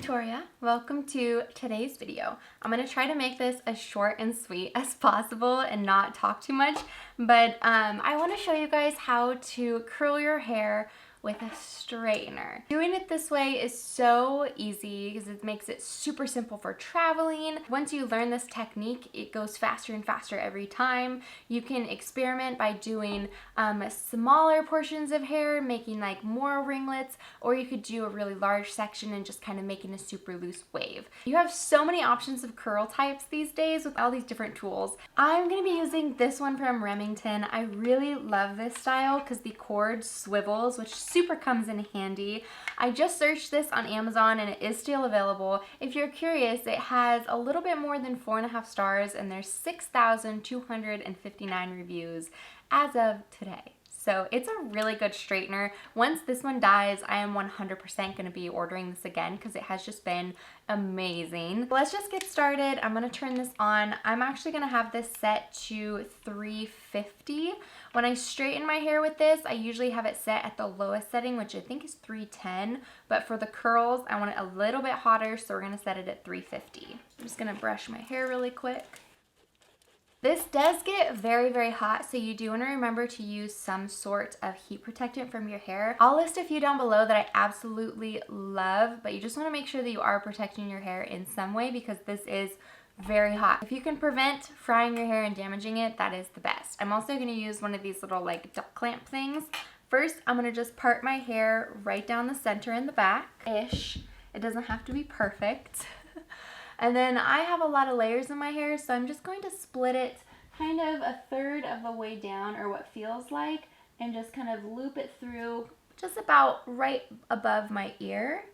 Victoria. Welcome to today's video. I'm going to try to make this as short and sweet as possible and not talk too much, but I want to show you guys how to curl your hair with a straightener. Doing it this way is so easy because it makes it super simple for traveling. Once you learn this technique, it goes faster and faster every time. You can experiment by doing smaller portions of hair, making like more ringlets, or you could do a really large section and just kind of making a super loose wave. You have so many options of curl types these days with all these different tools. I'm going to be using this one from Remington. I really love this style because the cord swivels, which super comes in handy. I just searched this on Amazon and it is still available. If you're curious, it has a little bit more than 4.5 stars and there's 6,259 reviews as of today. So it's a really good straightener. Once this one dies, I am 100% going to be ordering this again because it has just been amazing. Let's just get started. I'm going to turn this on. I'm actually going to have this set to 350. When I straighten my hair with this, I usually have it set at the lowest setting, which I think is 310. But for the curls, I want it a little bit hotter, so we're going to set it at 350. I'm just going to brush my hair really quick. This does get very, very hot, so you do want to remember to use some sort of heat protectant from your hair. I'll list a few down below that I absolutely love, but you just want to make sure that you are protecting your hair in some way because this is very hot. If you can prevent frying your hair and damaging it, that is the best. I'm also going to use one of these little like duck clamp things. First, I'm going to just part my hair right down the center and the back-ish. It doesn't have to be perfect. And then I have a lot of layers in my hair, so I'm just going to split it kind of a third of the way down, or what feels like, and just kind of loop it through just about right above my ear.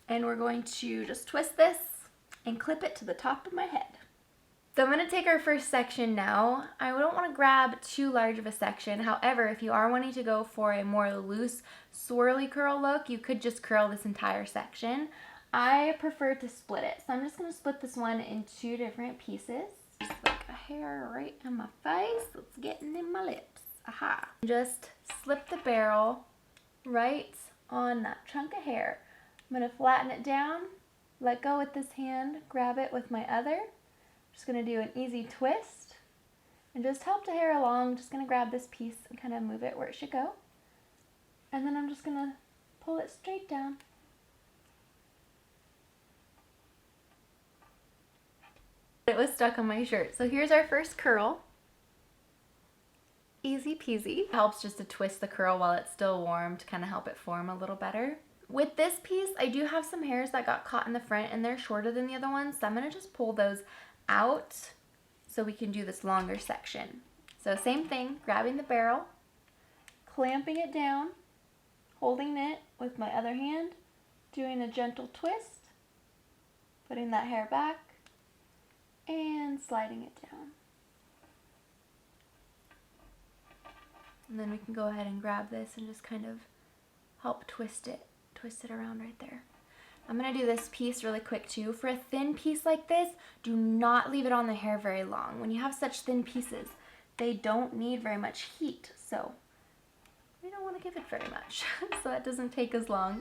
And we're going to just twist this and clip it to the top of my head. So I'm going to take our first section now. I don't want to grab too large of a section. However, if you are wanting to go for a more loose, swirly curl look, you could just curl this entire section. I prefer to split it, so I'm just going to split this one in 2 different pieces. Just like a hair right in my face. It's getting in my lips. Aha. Just slip the barrel right on that chunk of hair. I'm going to flatten it down, let go with this hand, grab it with my other. Just going to do an easy twist and just help the hair along. Just going to grab this piece and kind of move it where it should go. And then I'm just going to pull it straight down. It was stuck on my shirt. So here's our first curl. Easy peasy. It helps just to twist the curl while it's still warm to kind of help it form a little better. With this piece, I do have some hairs that got caught in the front and they're shorter than the other ones, so I'm going to just pull those out so we can do this longer section. So same thing, grabbing the barrel, clamping it down, holding it with my other hand, doing a gentle twist, putting that hair back, and sliding it down. And then we can go ahead and grab this and just kind of help twist it around right there. I'm going to do this piece really quick too. For a thin piece like this, do not leave it on the hair very long. When you have such thin pieces, they don't need very much heat, so we don't want to give it very much so it doesn't take as long.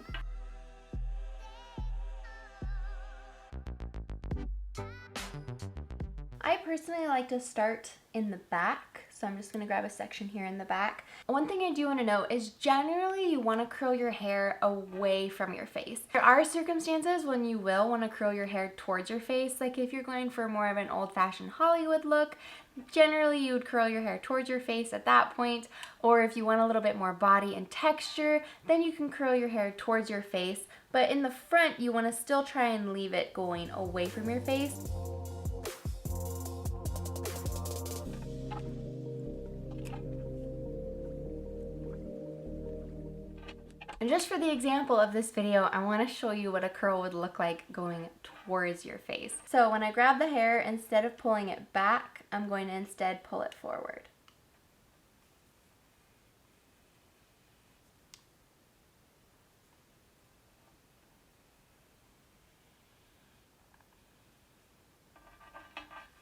I personally like to start in the back, so I'm just going to grab a section here in the back. One thing I do want to note is generally you want to curl your hair away from your face. There are circumstances when you will want to curl your hair towards your face, like if you're going for more of an old-fashioned Hollywood look, generally you would curl your hair towards your face at that point, or if you want a little bit more body and texture, then you can curl your hair towards your face, but in the front you want to still try and leave it going away from your face. And just for the example of this video, I want to show you what a curl would look like going towards your face. So when I grab the hair, instead of pulling it back, I'm going to instead pull it forward.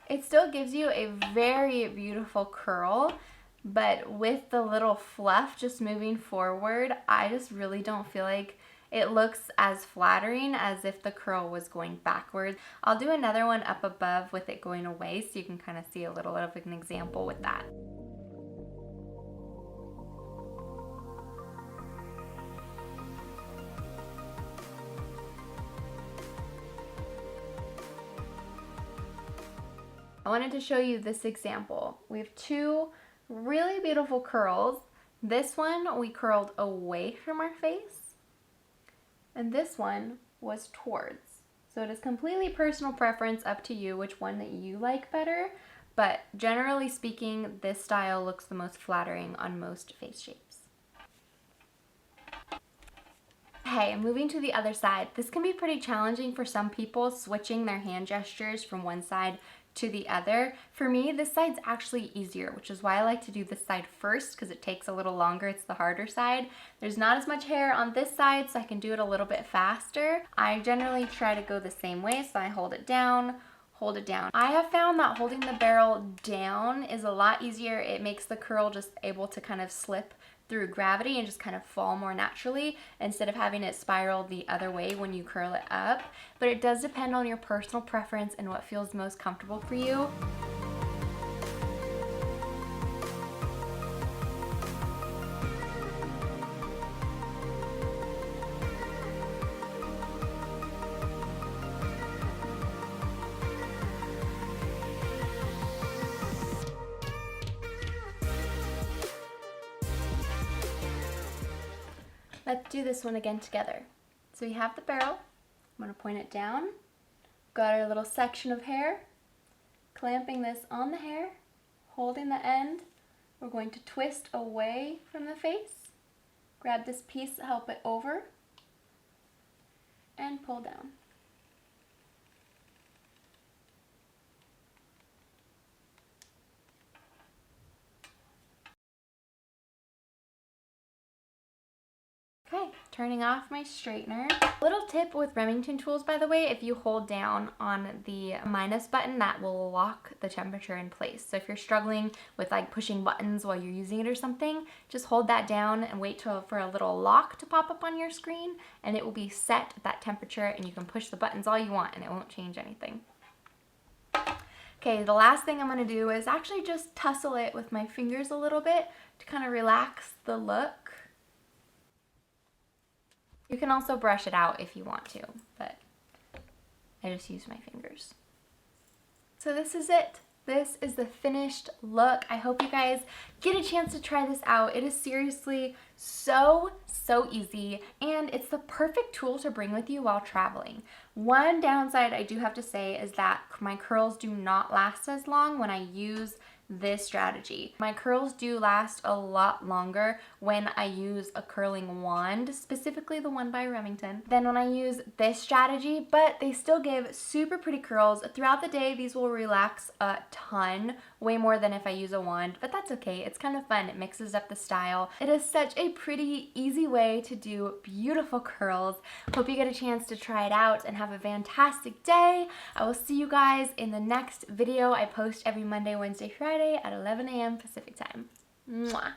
It still gives you a very beautiful curl, but with the little fluff just moving forward, I just really don't feel like it looks as flattering as if the curl was going backwards. I'll do another one up above with it going away so you can kind of see a little bit of an example with that. I wanted to show you this example. We have two really beautiful curls. This one we curled away from our face, and this one was towards. So it is completely personal preference, up to you which one that you like better, but generally speaking, this style looks the most flattering on most face shapes. Okay, moving to the other side. This can be pretty challenging for some people, switching their hand gestures from one side to the other. For me, this side's actually easier, which is why I like to do this side first, because it takes a little longer. It's the harder side. There's not as much hair on this side, so I can do it a little bit faster. I generally try to go the same way, so I hold it down, hold it down. I have found that holding the barrel down is a lot easier. It makes the curl just able to kind of slip through gravity and just kind of fall more naturally instead of having it spiral the other way when you curl it up. But it does depend on your personal preference and what feels most comfortable for you. Let's do this one again together. So we have the barrel. I'm going to point it down. Got our little section of hair. Clamping this on the hair, holding the end. We're going to twist away from the face. Grab this piece to help it over. And pull down. Okay, turning off my straightener. Little tip with Remington tools, by the way, if you hold down on the minus button, that will lock the temperature in place. So if you're struggling with like pushing buttons while you're using it or something, just hold that down and wait for a little lock to pop up on your screen, and it will be set at that temperature, and you can push the buttons all you want and it won't change anything. Okay, the last thing I'm going to do is actually just tussle it with my fingers a little bit to kind of relax the look. You can also brush it out if you want to, but I just use my fingers. So this is it. This is the finished look. I hope you guys get a chance to try this out. It is seriously so easy, and it's the perfect tool to bring with you while traveling. One downside I do have to say is that my curls do not last as long when I use this strategy. My curls do last a lot longer when I use a curling wand, specifically the one by Remington, than when I use this strategy, but they still give super pretty curls. Throughout the day, these will relax a ton, way more than if I use a wand, but that's okay. It's kind of fun. It mixes up the style. It is such a pretty, easy way to do beautiful curls. Hope you get a chance to try it out and have a fantastic day. I will see you guys in the next video. I post every Monday, Wednesday, Friday at 11 a.m. Pacific time. Mwah.